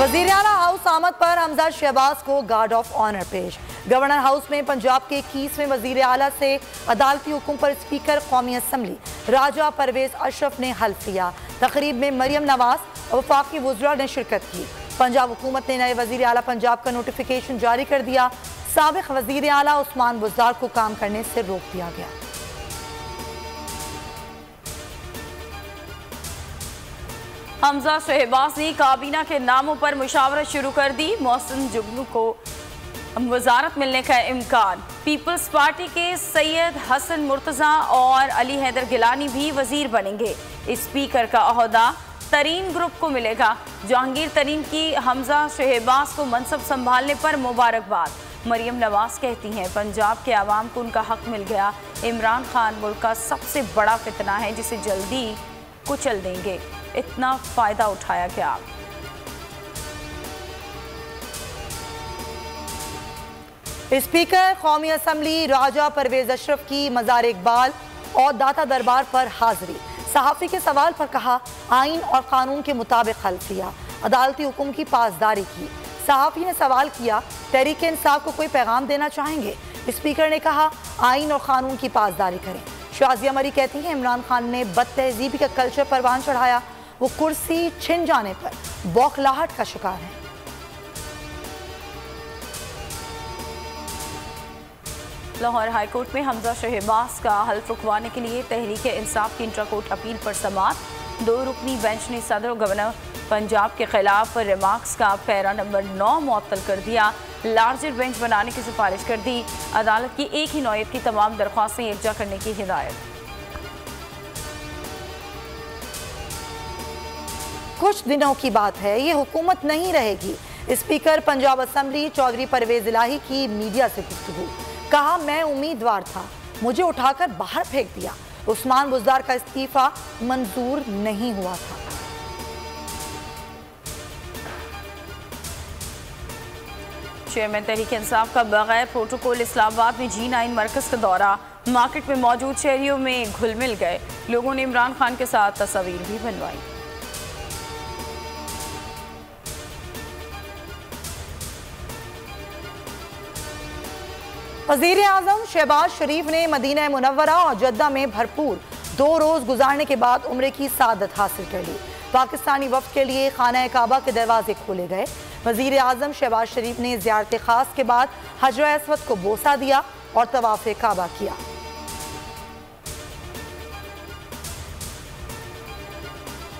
वज़ीर आला हाउस आमद पर हमजा शहबाज को गार्ड ऑफ ऑनर पेश। गवर्नर हाउस में पंजाब के 21वें वज़ीर आला से अदालती हुक्म पर स्पीकर कौमी असम्बली राजा परवेज अशरफ ने हल्फ लिया। तकरीब में मरियम नवाज और वफाकी वुज़रा ने शिरकत की। पंजाब हुकूमत ने नए वज़ीर आला पंजाब का नोटिफिकेशन जारी कर दिया। साबिक़ वज़ीर आला उस्मान बुज़दार को काम करने से रोक दिया गया। हमजा शहबाज ने काबीना के नामों पर मुशावरत शुरू कर दी। मोहसिन जुगनू को वजारत मिलने का इम्कान। पीपल्स पार्टी के सैयद हसन मुर्तज़ा और अली हैदर गिलानी भी वजीर बनेंगे। स्पीकर का ओहदा तरीन ग्रुप को मिलेगा। जहांगीर तरीन की हमजा शहबाज को मनसब संभालने पर मुबारकबाद। मरियम नवाज कहती हैं पंजाब के आवाम को उनका हक मिल गया। इमरान खान मुल्क का सबसे बड़ा फितना है जिसे जल्दी कुचल देंगे। इतना फायदा उठाया क्या? स्पीकर कौमी असम्बली राजा परवेज अशरफ की मज़ार इकबाल और दाता दरबार पर हाजिरी। सहाफ़ी के सवाल पर कहा आइन और कानून के मुताबिक हल्फ लिया। अदालती हुक्म की पासदारी की। सहाफ़ी ने सवाल किया तहरीक इंसाफ को कोई पैगाम देना चाहेंगे। स्पीकर ने कहा आइन और कानून की पासदारी करें। शाजिया मरी कहती हैं इमरान खान ने बदतहजीबी का कल्चर परवान चढ़ाया। वो कुर्सी छिन जाने पर बौखलाहट का शिकार है। लाहौर हाईकोर्ट में हमजा शहबाज का हल्फ रुकवाने के लिए तहरीक इंसाफ की इंट्रा कोर्ट अपील पर समाअत। 2 रुकनी बेंच ने सदर और गवर्नर पंजाब के खिलाफ रिमार्क्स का पैरा नंबर 9 मुअत्तल कर दिया। लार्जर बेंच बनाने की सिफारिश कर दी। अदालत की एक ही नौयत की तमाम दरख्वास्तें यकजा करने की हिदायत। कुछ दिनों की बात है, ये हुकूमत नहीं रहेगी। स्पीकर पंजाब असम्बली चौधरी परवेज इलाही की मीडिया से गुफ्तगू। कहा मैं उम्मीदवार था, मुझे उठाकर बाहर फेंक दिया। उस्मान बुज़दार का इस्तीफा मंजूर नहीं हुआ था। चेयरमैन तहरीक इंसाफ का बगैर प्रोटोकॉल इस्लामाबाद में G9 मरकज का दौरा। मार्केट में मौजूद शहरियों में घुल मिल गए। लोगों ने इमरान खान के साथ तस्वीर भी बनवाई। वज़ीर आज़म शहबाज शरीफ ने मदीना मुनव्वरा और जद्दा में भरपूर 2 रोज़ गुजारने के बाद उम्रे की सादत हासिल कर ली। पाकिस्तानी वफ़द के लिए खाना काबा के दरवाजे खोले गए। वज़ीर आज़म शहबाज शरीफ ने ज़ियारत ख़ास के बाद हजर अस्वद को बोसा दिया और तवाफ़े काबा किया।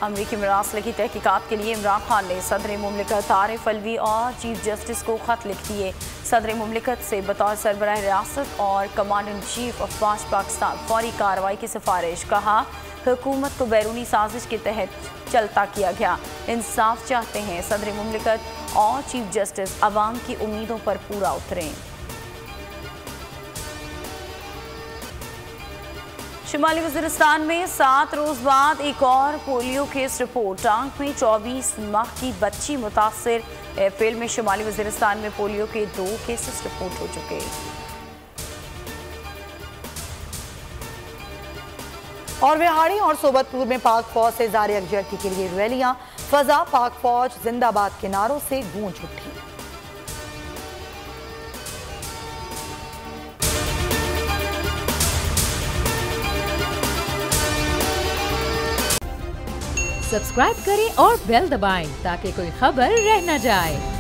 अमरीकी मरासले की तहकीकात के लिए इमरान खान ने सदर मुमलिकत आरिफ अलवी और चीफ जस्टिस को खत लिख दिए। सदर मुमलिकत से बतौर सरबराह रियासत और कमांडर इन चीफ अफवाज पाकिस्तान फौरी कार्रवाई की सिफारिश। कहा हुकूमत को बैरूनी साजिश के तहत चलता किया गया। इंसाफ चाहते हैं। सदर मुमलिकत और चीफ जस्टिस अवाम की उम्मीदों पर पूरा उतरें। शुमाली वज़ीरिस्तान में 7 रोज़ बाद एक और पोलियो केस रिपोर्ट। टांग में 24 माह की बच्ची मुतासिर। अप्रैल में शुमाली वज़ीरिस्तान में पोलियो के 2 केसेस रिपोर्ट हो चुके। और विहाड़ी और सोबतपुर में पाक फौज से ज़ार यकजहती के लिए रैलियां। फजा पाक फौज जिंदाबाद के नारों से गूंज उठी। सब्सक्राइब करें और बेल दबाएं ताकि कोई खबर रह न जाए।